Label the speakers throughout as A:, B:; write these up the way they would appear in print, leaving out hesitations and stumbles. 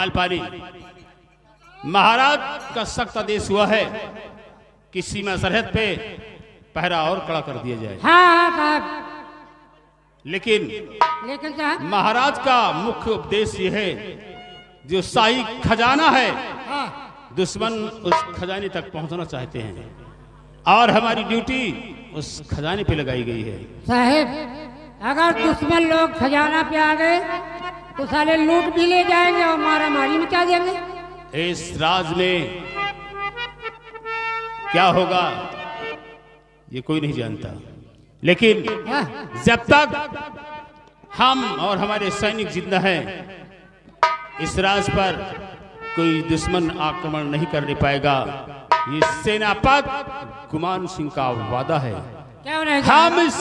A: मालपानी, महाराज का सख्त आदेश हुआ है कि सीमा सरहद पे पहरा और कड़ा कर दिया जाए।
B: हाँ साहब।
A: लेकिन
B: साहब
A: महाराज का मुख्य उपदेश ये है, जो शाही खजाना है,
B: हाँ।
A: दुश्मन उस खजाने तक पहुंचना चाहते हैं और हमारी ड्यूटी उस खजाने पे लगाई गई है।
B: साहब, अगर दुश्मन लोग खजाना पे आ गए तो साले लूट भी ले जाएंगे और मारा मारी मचा देंगे।
A: इस राज में क्या होगा ये कोई नहीं जानता, लेकिन जब तक हम और हमारे सैनिक जिंदा हैं, इस राज पर कोई दुश्मन आक्रमण नहीं करने पाएगा। ये सेनापति गुमान सिंह का वादा है। हम इस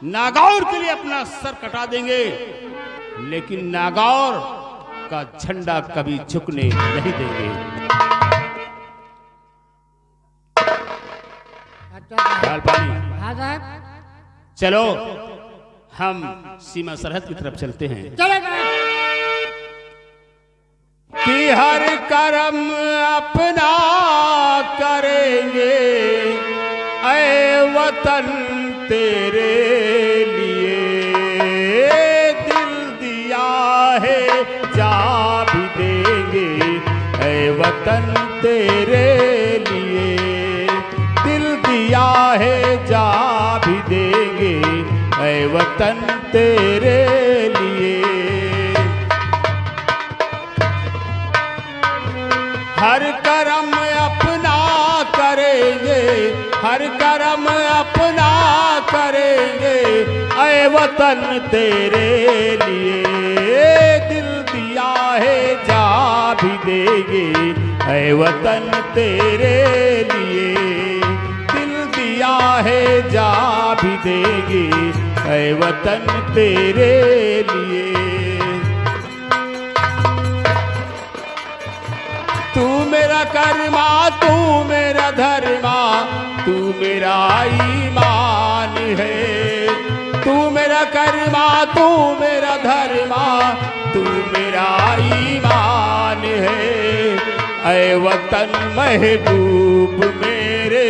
A: नागौर के लिए अपना सर कटा देंगे, लेकिन नागौर का झंडा कभी झुकने नहीं देंगे। चलो हम सीमा सरहद की तरफ चलते हैं। कि हर कर्म अपना करेंगे ऐ वतन तेरे लिए, दिल दिया है जा भी देंगे ऐ वतन तेरे लिए, दिल दिया है जा भी देंगे ऐ वतन तेरे लिए। हर कर्म अपना करेंगे, हर कर्म अपना करेंगे ऐ वतन तेरे लिए, दिल दिया है जा भी देंगे ऐ वतन तेरे लिए, दिल दिया है जा भी देंगे ऐ वतन तेरे लिए। तू मेरा कर्मा, तू मेरा धर्मा, तू मेरा ईमान है, तू मेरा कर्मा, तू मेरा धर्मा, तू मेरा ईमान है ऐ वतन महबूब मेरे,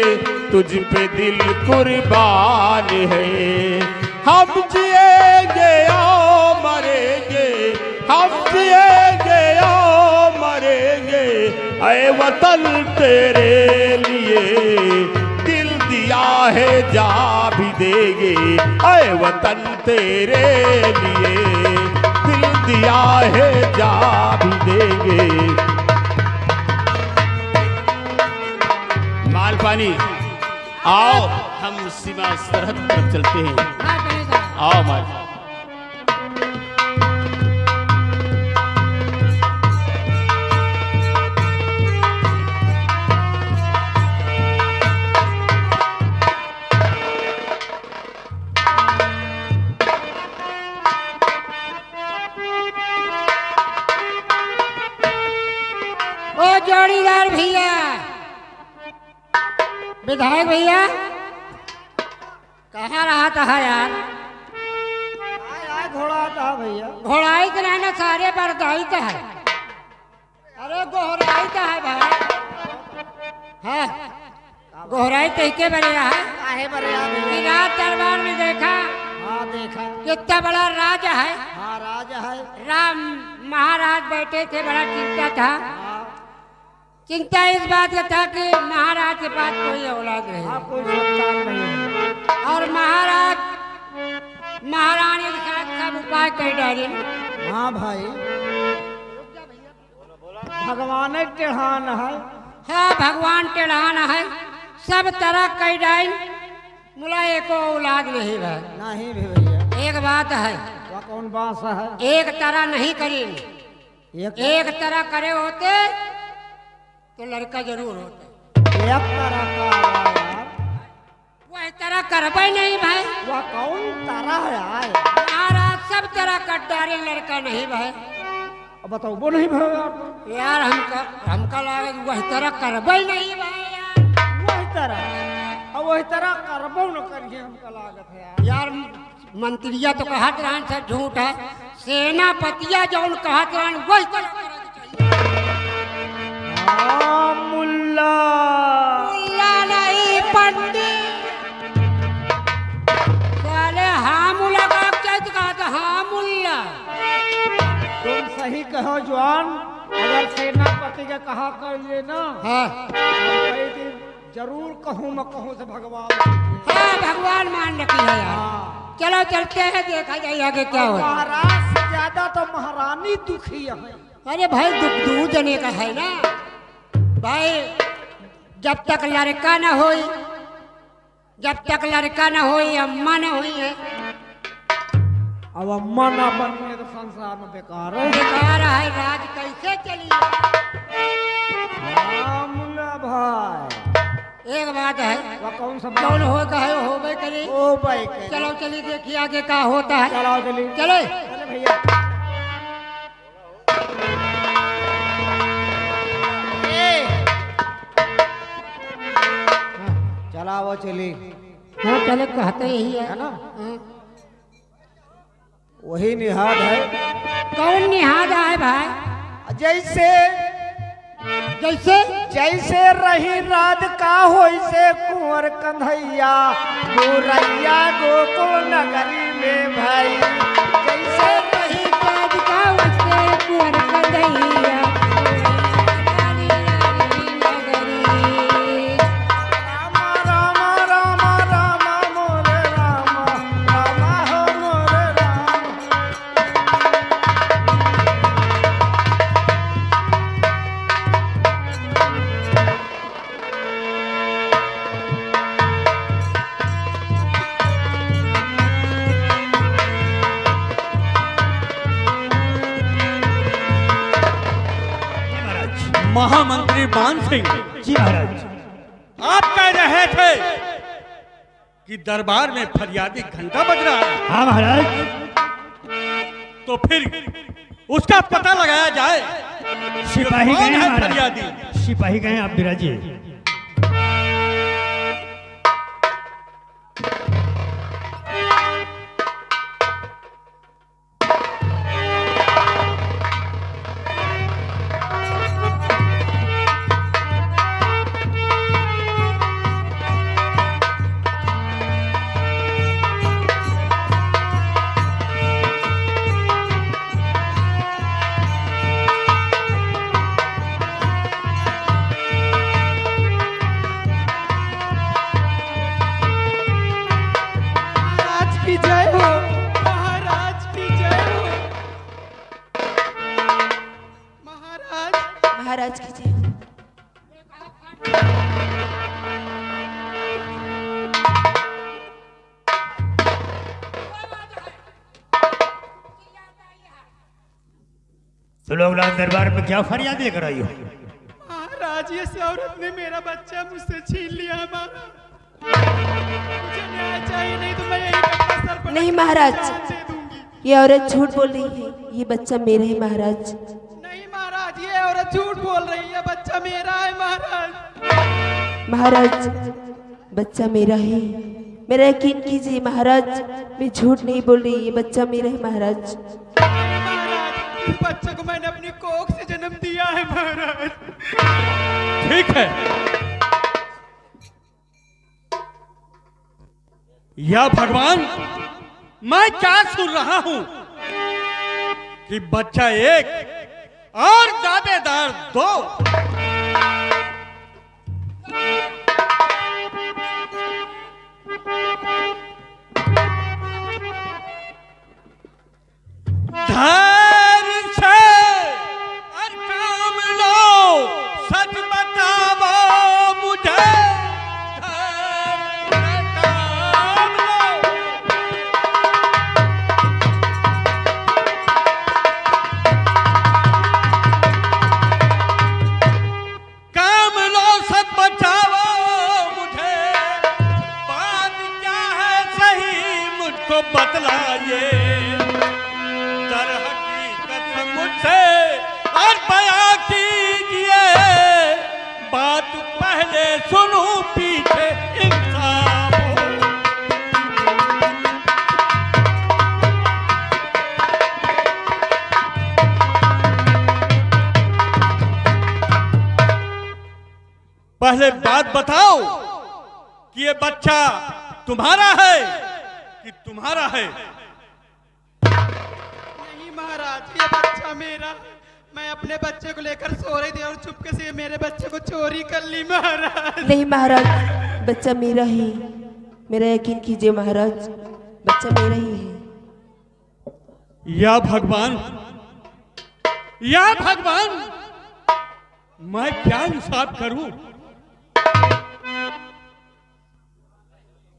A: तुझ पे दिल कुर्बान है। हम जिएंगे और मरेंगे, हम जिएंगे और मरेंगे ऐ वतन तेरे लिए, दिल दिया है जा भी देंगे ऐ वतन तेरे लिए, दिल दिया है जा भी देंगे। मालपानी, आओ हम सीमा सरहद पर चलते हैं। आओ माल।
B: ओ जोड़ीदार भैया, विधायक भैया, कहाँ रहा था यार?
C: घोड़ा था भैया,
B: घोड़ाई के ना सारे बरदाई तो है। अरे गोहराई तो है भाई। हाँ, गोहराई तो के बढ़िया है।
C: काहे बढ़िया भैया?
B: राज दरबार में देखा?
C: हाँ देखा।
B: कितना बड़ा राज है।
C: हाँ राज है।
B: राम महाराज बैठे थे, बड़ा चिंता था।
C: हाँ।
B: चिंता इस बात का था कि महाराज के पास कोई औलाद नहीं।
C: हाँ, कोई संतान नहीं है।
B: और महाराज महारानी के साथ सब उपाय कर डाले।
C: हाँ भाई, भगवान टेढ़ान है।
B: हाँ, भगवान टेढ़ान है, सब तरह कर डाल, मुला एको औलाद नहीं भाई।
C: नहीं भी भैया।
B: एक बात है,
C: वह कौन बात है?
B: एक तरह नहीं करेंगे, एक तरह करे होते तो लड़का जरूर होता।
C: एक तरह का यार,
B: वह तरह करबे नहीं भाई।
C: वह कौन तरह है यार?
B: महाराज सब तरह कट डाले, लड़का नहीं भाई।
C: अब बताओ वो नहीं भाई
B: यार हमका लागे वह तरह करबे नहीं भाई यार।
C: वही तरह, अब वही तरह करबो न करिए, हमका लागत है
B: यार। मंत्रिया तो कहत रहन सब झूठ है, सेनापतिया जौन कहत रहन वही तरह करे के चाहिए। मुल्ला नहीं पंडित। साले हाँ मुल्ला का क्या कहा था? हाँ मुल्ला।
C: तुम सही कहो जवान। अगर सेनापति का कहा कर लिए ना,
B: हाँ
C: कई दिन जरूर कहूँ मैं कहूँ से भगवान।
B: हाँ भगवान मान रखी है यार।
C: हाँ।
B: चलो चलते हैं, देखा जाए आगे क्या हो।
C: महाराज से ज्यादा तो महारानी दुखी है।
B: अरे भाई दुख दू जने का है ना भाई। जब तक लड़का ना होई, जब तक लड़का ना होई, अम्मा ना हुई है,
C: अब अम्मा ना बनने तो संसार में बेकार है।
B: बेकार है, राज कैसे चली।
C: हाँ मुल्ला भाई,
B: एक बात है,
C: वह कौन सा
B: कौन हो कहे हो भाई करी।
C: ओ भाई के।
B: चलो चलिए देखिए आगे क्या होता है।
C: चलो चलिए
B: चले
C: चले भैया। चला वो चली।
B: हाँ चले कहते यही है
C: है ना?
B: हाँ।
C: वही निहाद है।
B: कौन निहादा है भाई?
C: जैसे
B: जैसे
C: जैसे रही राधिका होइसे कुंवर कन्हैया गोरैया गोकुल नगरी में भाई। जैसे
B: रही राधिका वैसे कुंवर कन्हैया रानी रानी नगरी।
C: रामा रामा रामा रामा मोरे रामा रामा हो मोरे रामा।
D: महामंत्री मान सिंह
E: जी महाराज।
D: आप कह रहे थे कि दरबार में फरियादी घंटा बज रहा है,
E: हाँ महाराज।
D: तो फिर उसका पता लगाया जाए।
E: सिपाही
D: कौन
E: गए
D: है
E: महाराज।
D: फरियादी?
E: सिपाही गए आप बिराजिए।
C: महाराज की जय हो। महाराज की जय हो। महाराज
F: महाराज की जय हो।
E: तो लोग लाल दरबार में क्या फरियाद लेकर आई हो?
C: महाराज ये औरत ने मेरा बच्चा मुझसे छीन लिया है। मुझे न्याय चाहिए, नहीं तो मैं यही अपना सर पर
F: नहीं महाराज,
C: दे दूंगी।
F: ये औरत झूठ बोल रही है। ये बच्चा मेरा है महाराज।
C: नहीं महाराज, ये औरत झूठ बोल रही है। बच्चा मेरा है महाराज।
F: महाराज बच्चा मेरा है, मेरा यकीन कीजिए महाराज। मैं झूठ नहीं बोल रही, ये बच्चा मेरा है महाराज।
C: महाराज इस बच्चे को मैंने अपनी कोख से जन्म दिया है महाराज।
D: ठीक है, या भगवान, मैं क्या सुन रहा हूं कि बच्चा एक और दावेदार दो। धैर्य से और काम लो, सच बताओ मुझे। धैर्य से काम लो। काम लो, सच बचाओ मुझे। बात क्या है सही मुझको बतलाइए। दर हकीकत मुझसे और बयां कीजिए। बात पहले सुनूं पीछे इंसाफ हो। पहले बात बताओ कि ये बच्चा तुम्हारा है कि तुम्हारा है?
C: नहीं महाराज, ये बच्चा मेरा। मैं अपने बच्चे को लेकर सो रही थी और चुपके से मेरे बच्चे को चोरी कर ली महाराज।
F: नहीं महाराज, बच्चा मेरा ही। मेरा यकीन कीजिए महाराज, बच्चा मेरा ही है।
D: या भगवान, या भगवान, मैं क्या इंसाफ करूं?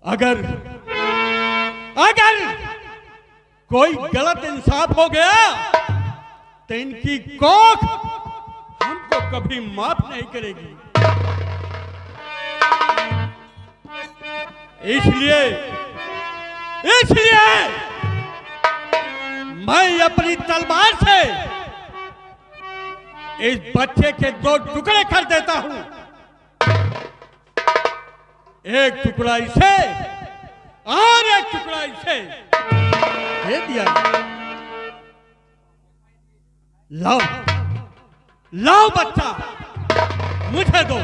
D: अगर कोई गलत इंसाफ हो गया तो इनकी कोख हमको कभी माफ नहीं करेगी। इसलिए मैं अपनी तलवार से इस बच्चे के 2 टुकड़े कर देता हूं। एक टुकड़ा इसे और एक टुकड़ा इसे दे दिया। लाओ बच्चा, मुझे दो।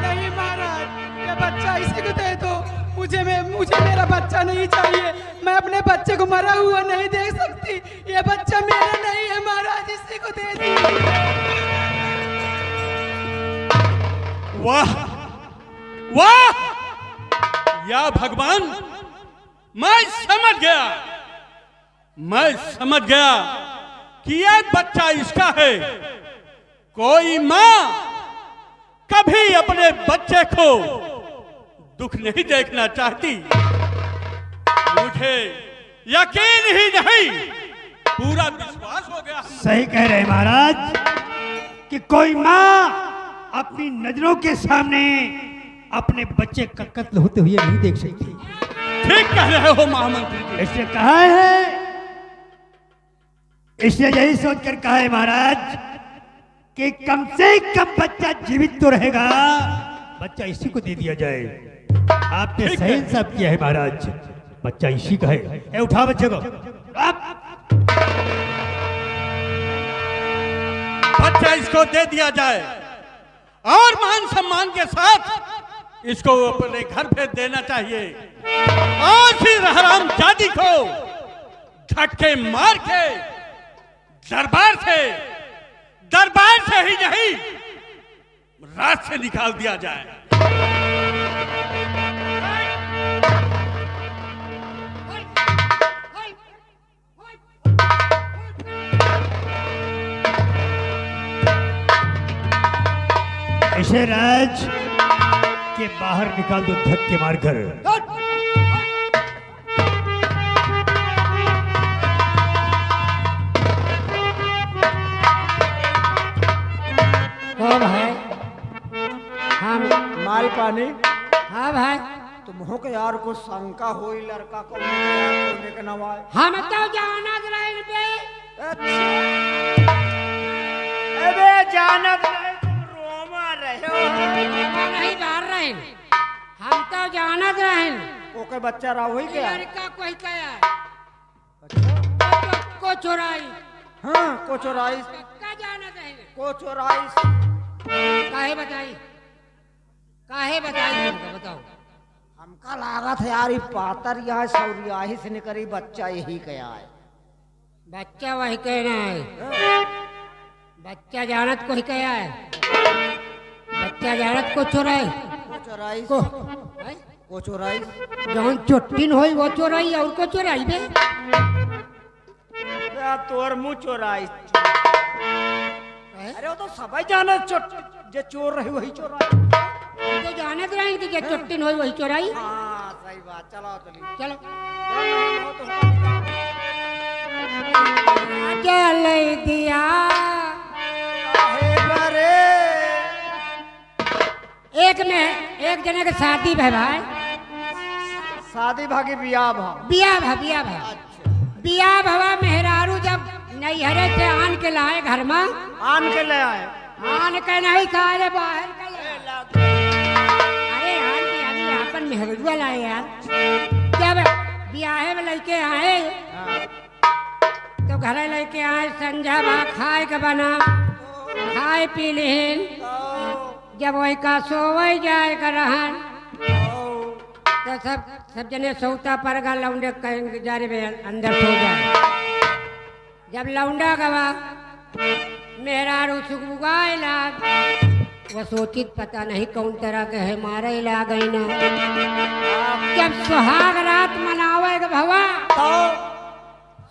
C: नहीं महाराज, ये बच्चा इसी को दे दो। मुझे मेरा बच्चा नहीं चाहिए। मैं अपने बच्चे को मरा हुआ नहीं देख सकती। ये बच्चा मेरा नहीं है महाराज, इसी को दे दीजिए।
D: वाह वाह, या भगवान, मैं समझ गया कि यह बच्चा इसका है। कोई मां कभी अपने बच्चे को दुख नहीं देखना चाहती। मुझे यकीन ही नहीं, पूरा विश्वास हो गया।
E: सही कह रहे हैं महाराज कि कोई माँ अपनी नजरों के सामने अपने बच्चे का कत्ल होते हुए नहीं देख सकती।
D: ठीक कह रहे हो महामंत्री जी।
E: इसलिए कहा है, इसलिए यही सोचकर कहा है महाराज कि कम से कम बच्चा जीवित तो रहेगा, बच्चा इसी को दे दिया जाए। आपने
D: ठीक
E: सही
D: है।
E: इंसाफ किया है महाराज, बच्चा इसी का है। ए, उठा बच्चे को।
D: बच्चा इसको दे दिया जाए और मान सम्मान के साथ इसको अपने घर भेज देना चाहिए। और फिर हराम जादी को झटके मार के दरबार से ही नहीं, रात से निकाल दिया जाए।
E: इसे राज के बाहर निकाल दो धक्के मारकर।
B: ओ भाई, हाँ
G: माल पानी
B: हाँ भाई,
G: तुम हो के यार को शंका होई लड़का को होने के नवाए।
B: हम तो जानत रहे बे।
G: अबे जानत नहीं, तुम रोमा रहे हो।
B: नहीं बाहर रहे, हम तो जानत रहे।
G: ओके बच्चा रहा हुई क्या?
B: लड़का कोई कया को चोराई।
G: हाँ को चोराई,
B: पक्का जानत रहे।
G: को चोराई।
B: काहे बताई तुमको बताओ।
G: हमका लागत है यार, ये पातर यहाँ सौरिया ही से निकली, बच्चा यही क्या है।
B: बच्चा वही कहना है। बच्चा जानत को ही कया है। बच्चा जानत को चोराई।
G: को चोराई
B: को
G: को चोराई।
B: जौन चोटिन होई वो चोराई और को चोराई बे।
G: तोर मुँह चोराई। अरे वो तो सब जाने जे चोर रही वही चोराई।
B: तो जानत रहे कि जे चोटिन होई वही चोराई।
G: हाँ सही बात। चलो
B: चलो
G: तो
B: चल दिया एक जने के शादी भै भाई।
G: शादी भागी बियाह
B: बिया भवा मेहरारू जब नैहरे से आन के लाए घर में।
G: आन के ले आए।
B: आन के नहीं खाए बाहर के ले। अरे आन के यानी अपन मेहरुआ लाए यार। जब बियाहे में लेके आए तो घरे लेके आए, संझा बा खाए के बना, खाए पी लेन। जब वही का सोवई जाए का रहन तो सब जने सोता पर गा लौंडे कहेंगे जा रे बे अंदर सो जाए। जब लौंडा गवा मेरा रुसुगाए लाग वो सोचित पता नहीं कौन तरह के है मारे ला गई ना। जब सुहाग रात मनावेगा भवा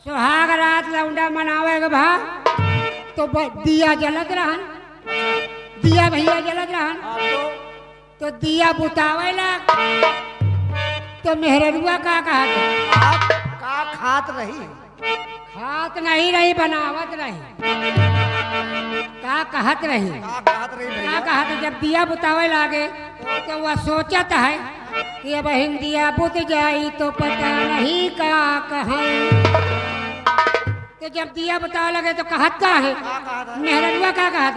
B: सुहाग रात लौंडा मनावेगा भा तो दिया जलत रहन दिया भैया जलत रहन तो दिया बुतावे लाग तो मेहररुआ का कहा
G: का खात रही
B: खात नहीं रही बनावत रही का कहत रही
G: भैया?
B: का कहत जब दिया बुतावे लागे तो वह सोचत है कि अब दिया बुत जाई तो पता नहीं का कहें। तो जब दिया बुतावे लगे तो कहत का है मेहररुआ का कहत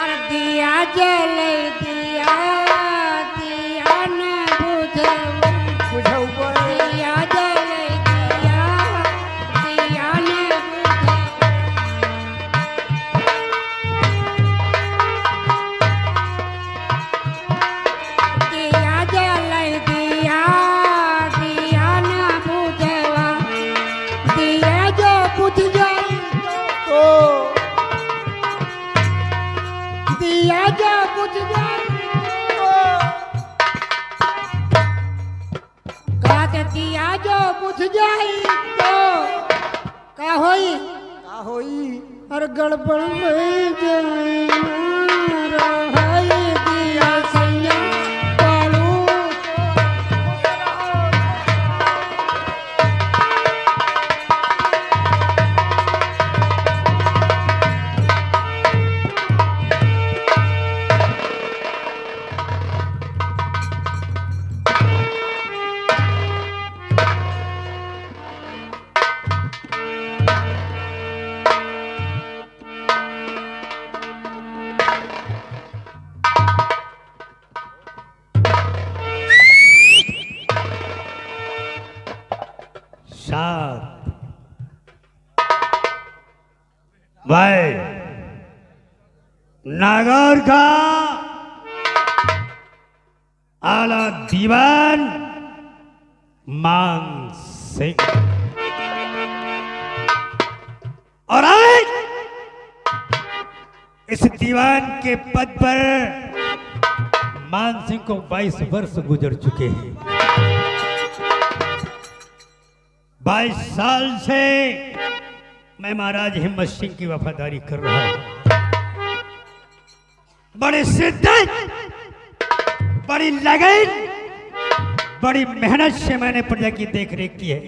B: अरे दिया जले दिया दिया न बुझे दिया जले दिया दिया न बुझे दिया जले दिया दिया न बुझेवा दिया जो बुझ जाए तो दिया जो बुझ जाए कहते दिया जो बुझ जाए तो का होई और गड़बड़ में जाए ना रहाई दिया सैया पालू
E: भाई नागौर का आला दीवान मान सिंह और आज इस दीवान के पद पर मान सिंह को 22 वर्ष गुजर चुके हैं। 22 साल से मैं महाराज हिम्मत सिंह की वफादारी कर रहा हूं। बड़े शिद्दत, बड़ी लगन, बड़ी मेहनत से मैंने प्रजा की देख रेख की है।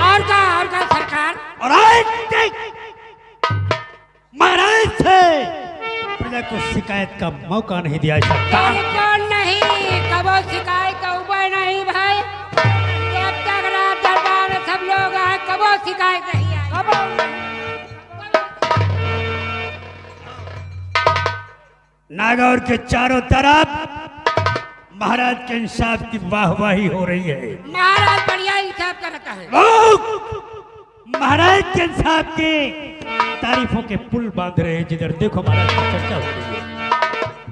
B: और का सरकार
E: और आज तक महाराज से प्रजा को शिकायत का मौका नहीं दिया सकता।
B: कौन नहीं कबो शिकायत का उपाय नहीं भाई। जब तक रात दरबार में सब लोग आए कबो शिकायत नहीं आई कबो
E: नागौर के चारों तरफ महाराज के इंसाफ की वाहवाही हो रही है।
B: महाराज बढ़िया इंसाफ करता है।
E: लोग महाराज के इंसाफ के तारीफों के पुल बांध रहे हैं। जिधर देखो महाराज की चर्चा हो रही है।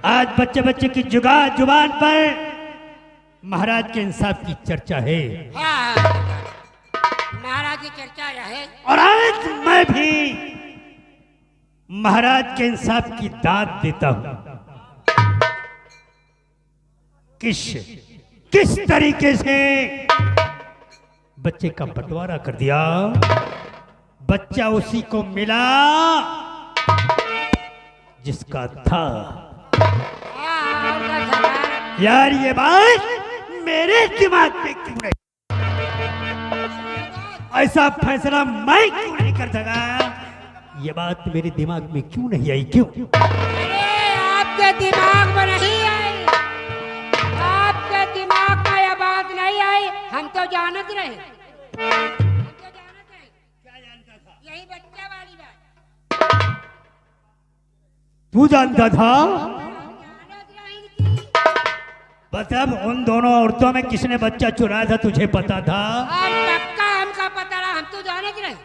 E: आज बच्चे बच्चे की जुबान पर महाराज के इंसाफ की चर्चा है।
B: हाँ, महाराज की चर्चा रहे।
E: और आज मैं भी महाराज के इंसाफ की दाद देता हूं। किस तरीके से बच्चे का बंटवारा कर दिया। बच्चा उसी को मिला जिसका था।
B: हाँ, और का सरकार
E: यार ये बात मेरे दिमाग में क्यों नहीं, ऐसा फैसला मैं क्यों नहीं कर सका। ये बात मेरे दिमाग में क्यों नहीं आई, क्यों?
B: अरे आपके दिमाग में नहीं आई, आपके दिमाग में यह बात नहीं आई। हम तो जानत रहे, यही बच्चा वाली बात
E: तू जानता था?
B: जानत रही थी।
E: मतलब उन दोनों औरतों में किसने बच्चा चुराया था तुझे पता था?
B: हम पक्का हमका पता रहा, हम तो जानत रहे।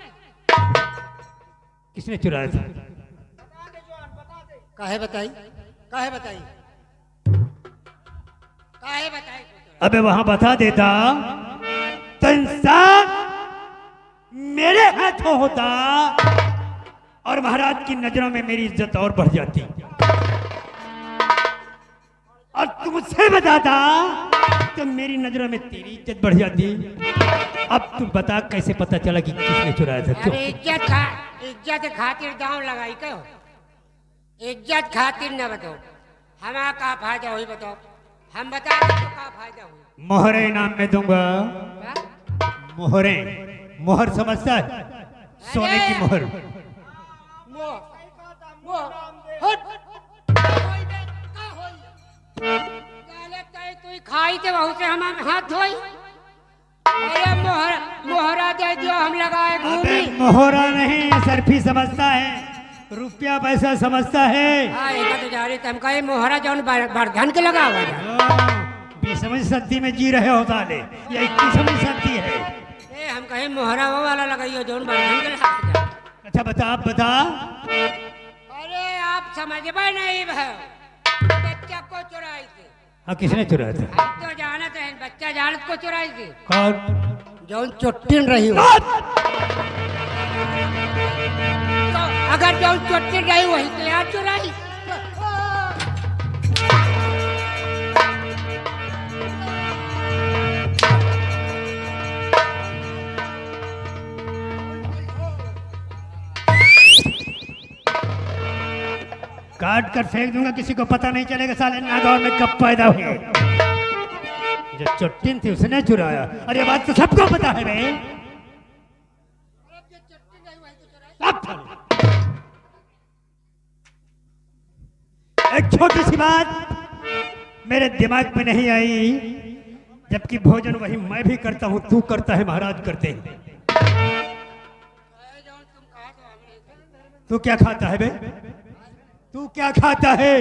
E: किसने चुराया था?
B: काहे बताई काहे बताई काहे बताई
E: अबे वहां बता देता तो इंसाफ मेरे हाथों होता और महाराज की नजरों में मेरी इज्जत और बढ़ जाती। और तुमसे बताता तो मेरी नजरों में तेरी इज्जत बढ़ जाती। अब तू बता कैसे पता चला कि किसने चुराया था? क्यों?
B: अरे इज्जत खातिर दांव लगाई क्यों? इज्जत खातिर न बताओ, हमारा का फायदा हुई बताओ, हम बता दे तो का फायदा हुई?
E: मोहरे इनाम में दूंगा।
B: हाँ?
E: मोहरे, मोहर समझता है? सोने की मोहर।
B: तू खाई थे वहू से हमारे हाथ धोई। अरे मोहरा दे दियो, हम लगाए
E: अबे
B: घूमी।
E: मोहरा नहीं, सरफी समझता है, रुपया पैसा समझता है।
B: हाँ एक तो जा रही तुम कहे मोहरा जौन बरधन के लगा हुआ है।
E: 20वीं सदी में जी रहे हो साले, ये 21वीं सदी है।
B: ए हम कहे मोहरा वो वाला लगाइयो जौन बरधन के लगा हुआ है।
E: अच्छा बता, आप बता।
B: अरे आप समझ में नहीं भाई, बच्चा को चुराई थी।
E: हाँ, किसने चुराया था?
B: हम तो जानते हैं, बच्चा जानत को चुराई थी।
E: कौन?
B: जौन चुट्टिन रही हो, तो अगर जौन चुट्टिन रही वही तो यार चुराई।
E: काट कर फेंक दूंगा, किसी को पता नहीं चलेगा साले नागौर में कब पैदा हुए। जो चुट्टिन थी उसने चुराया। अरे ये बात तो सबको पता है बे। एक छोटी सी बात मेरे दिमाग में नहीं आई, जबकि भोजन वही मैं भी करता हूँ, तू करता है, महाराज करते हैं। तू क्या खाता है बे? तू क्या खाता है?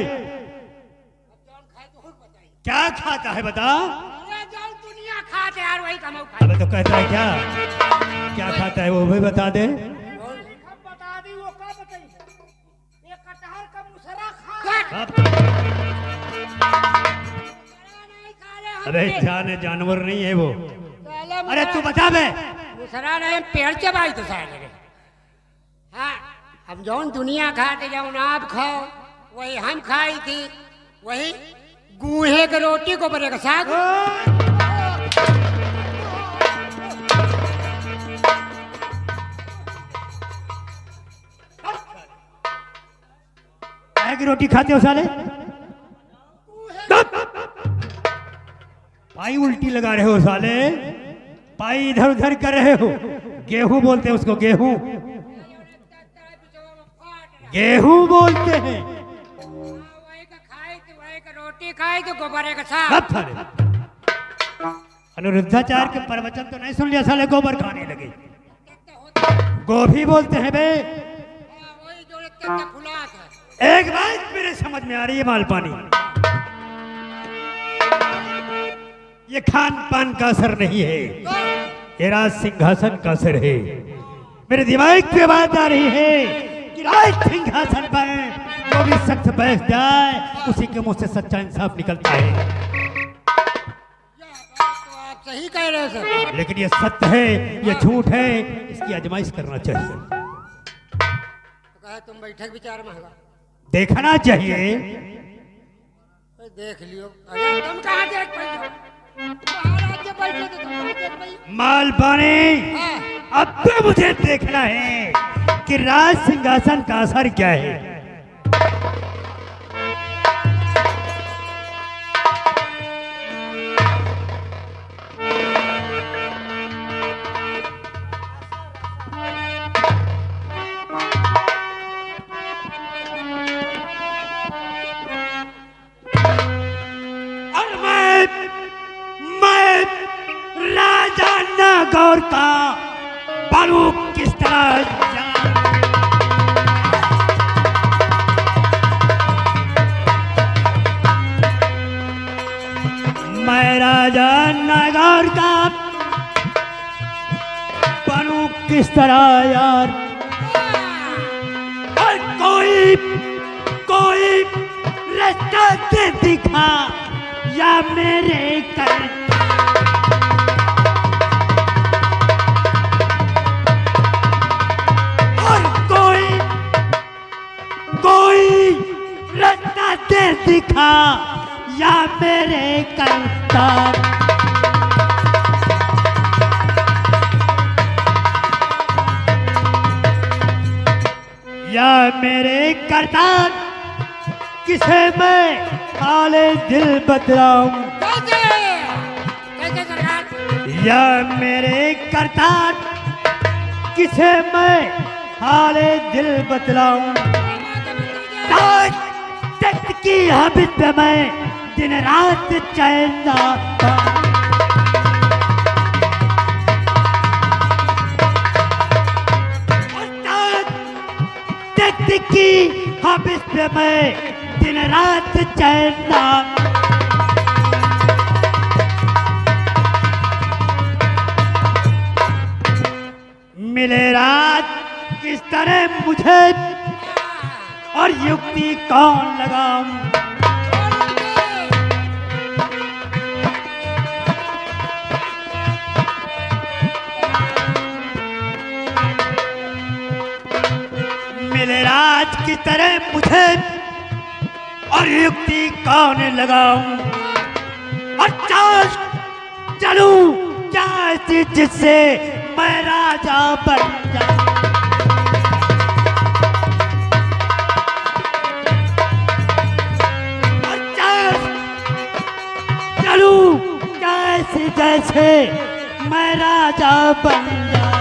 E: क्या खाता है बता?
B: दुनिया खाते यार वही कमाऊ
E: अबे तो कहता है क्या क्या खाता है, वो भी बता दे।
B: बता दी वो का बताई, ये कटहल का मुसरा खा।
E: अबे जानवर नहीं है वो। अरे तू बता बे।
B: मुसरा नहीं, पेड़ चबाई तो शायद। हाँ हम जौन दुनिया खाते जौन आप खाओ वही हम खाई थी, वही गूहे के रोटी को बने का साग।
E: काय की रोटी खाते हो साले? पाई उल्टी लगा रहे हो साले, पाई इधर उधर कर रहे हो। गेहूं बोलते हैं उसको, गेहूं गेहूं बोलते हैं।
B: वही का खाई थी, वही का रोटी खाई तो गोबरे का साग।
E: अनुरुद्धाचार्य के प्रवचन तो नहीं सुन लिया साले, गोबर खाने लगे। गोभी बोलते हैं बे।
B: वही जो फुला था।
E: एक बात मेरे समझ में आ रही है मालपानी, ये खान पान का असर नहीं है, ये राज सिंहासन का असर है। मेरे दिमाग पे बात आ रही है कि राज सिंहासन पर जो भी शख्स बैठ जाए उसी के मुंह से सच्चा इंसाफ निकलता है।
B: तो आप सही कह रहे हो सर,
E: लेकिन ये सत्य है, ये झूठ है, इसकी आजमाइश करना चाहिए।
B: तो कहे तुम बैठक विचार महंगा
E: देखना चाहिए।
B: देख लियो। अरे तुम कहाँ देख पाई हो? महाराज जब बैठे थे तुम कहाँ देख पाई?
E: मालपानी,
B: हाँ।
E: अब तो मुझे देखना है कि राज सिंहासन का असर क्या है। और मैं राजा नागौर का बनूं किस तरह मैं राजा नागौर का बनूं किस तरह यार। और कोई रास्ता दे दिखा या मेरे कर और कोई रास्ता दे दिखा या मेरे करतार या मेरे करतार किसे मैं हाले दिल बतलाऊं
B: कैसे सरकार?
E: या मेरे करतार किसे मैं हाले दिल बतलाऊं ताज तख्त की हबित पे मैं दिन रात चैन ना पाऊं। और ताज तख्त की हबित पे मैं दिन रात चैन ना मिले रात किस तरह मुझे और युक्ति कौन लगाऊं। मिले रात किस तरह मुझे और युक्ति कौन लगाऊं और चाल चलूं क्या ऐसी जिससे मैं राजा बन जाऊं। और चाल चलूं क्या ऐसी जैसे मैं राजा बन जाऊं।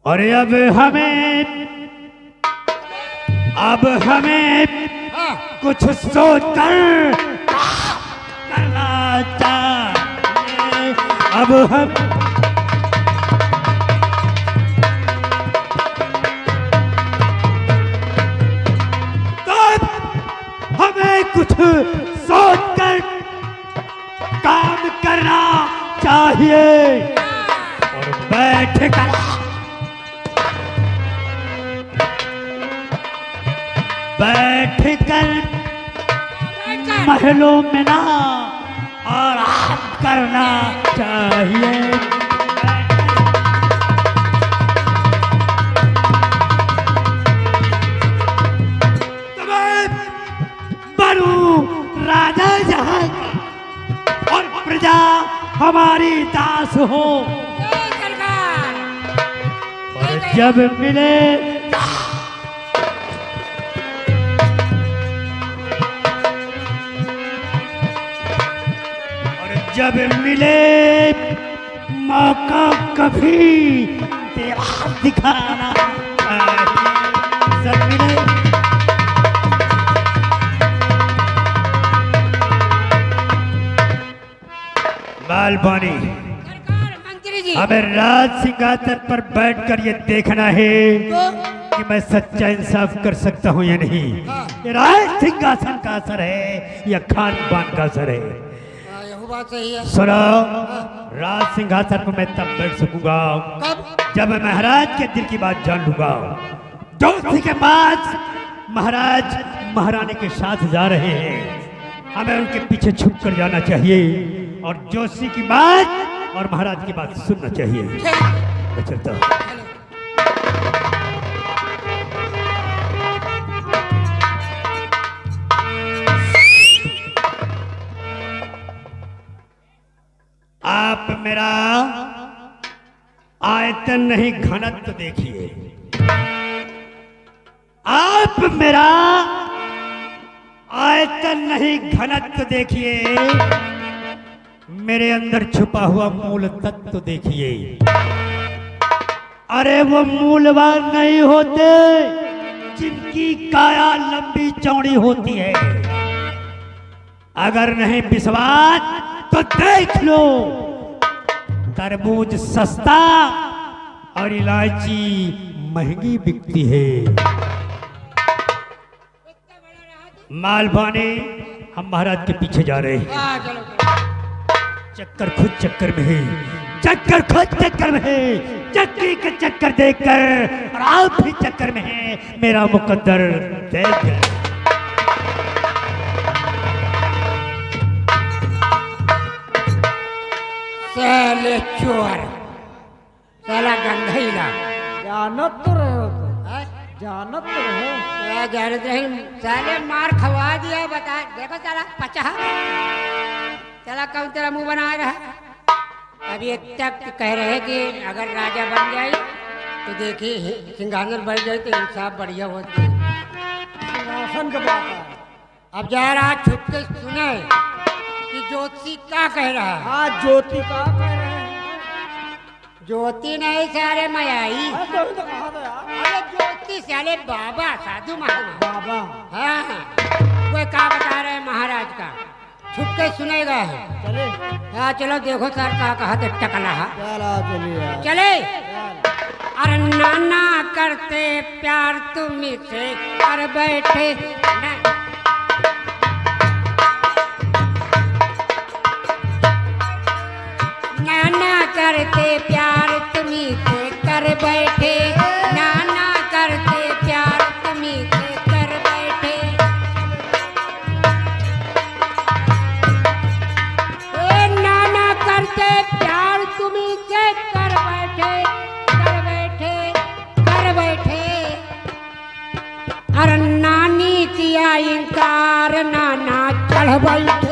E: और अब हमें कुछ सोच कर करना चाहिए। अब हम तो हमें कुछ सोच कर काम करना चाहिए और बैठ कर महलों में ना आराम करना चाहिए। तुम्हें बनूं राजा जहां का और प्रजा हमारी दास हो और जब मिले जब मिले मौका कभी तेरा दिखाना सब मिले मालवानी
B: मंत्री जी
E: हमें राज सिंहासन पर बैठकर ये देखना है कि मैं सच्चा इंसाफ कर सकता हूँ या नहीं। ये राज सिंहासन का असर है या खान पान का असर है।
B: बात सही है।
E: सुनो राज सिंहासन पर मैं तब बैठ सकूंगा जब मैं महाराज के दिल की बात जान लूंगा। जोशी के पास महाराज महारानी के साथ जा रहे हैं, हमें उनके पीछे छुप कर जाना चाहिए और जोशी की बात और महाराज की बात सुनना चाहिए। मैं चलता हूं। आप मेरा आयतन नहीं घनत्व देखिए। आप मेरा आयतन नहीं घनत्व देखिए, मेरे अंदर छुपा हुआ मूल तत्व देखिए। अरे वो मूलवान नहीं होते जिनकी काया लंबी चौड़ी होती है। अगर नहीं विश्वास तो देख लो, तरबूज सस्ता और इलायची महंगी बिकती है। मालवानी हम महाराज के पीछे जा रहे हैं। चक्कर खुद चक्कर में है। चक्कर खुद चक्कर में है, चक्की के चक्कर देकर और आप भी चक्कर में है, मेरा मुकद्दर देख गए।
B: साले चोर, साला गंधईला।
G: जानत तो रहे हो तो, जानत तो रहे हो।
B: क्या जानत रहे? साले मार खवा दिया, बता देखो साला पचा, साला कौन तेरा मुंह बना रहा है? अभी तक कह रहे कि अगर राजा बन जाए तो देखिए सिंहासन बढ़ जाए तो इंसाफ बढ़िया होती है।
G: सिंहासन का बात है।
B: अब जा रहा छुप के सुने कि ज्योति क्या कह रहा है।
G: हाँ, ज्योति का कह रहे हैं।
B: ज्योति नहीं सारे मयाई।
G: हाँ, ज्योति तो कहा था यार।
B: अरे ज्योति साले बाबा साधु महात्मा।
G: बाबा।
B: हाँ, वो क्या बता रहे हैं महाराज का, छुप के सुनेगा।
G: चले।
B: हाँ चलो देखो सर कहा तो टकला।
G: चलो चलिए।
B: चले। अरे नाना करते प्यार तुम से कर बैठे नाना करते प्यार तुम्ही से कर बैठे, नाना करते प्यार तुम्ही से कर बैठे। ए नाना करते प्यार तुम्ही से कर बैठे, कर बैठे, कर बैठे। अरे नानी किया इनकार, नाना चढ़ बैठे।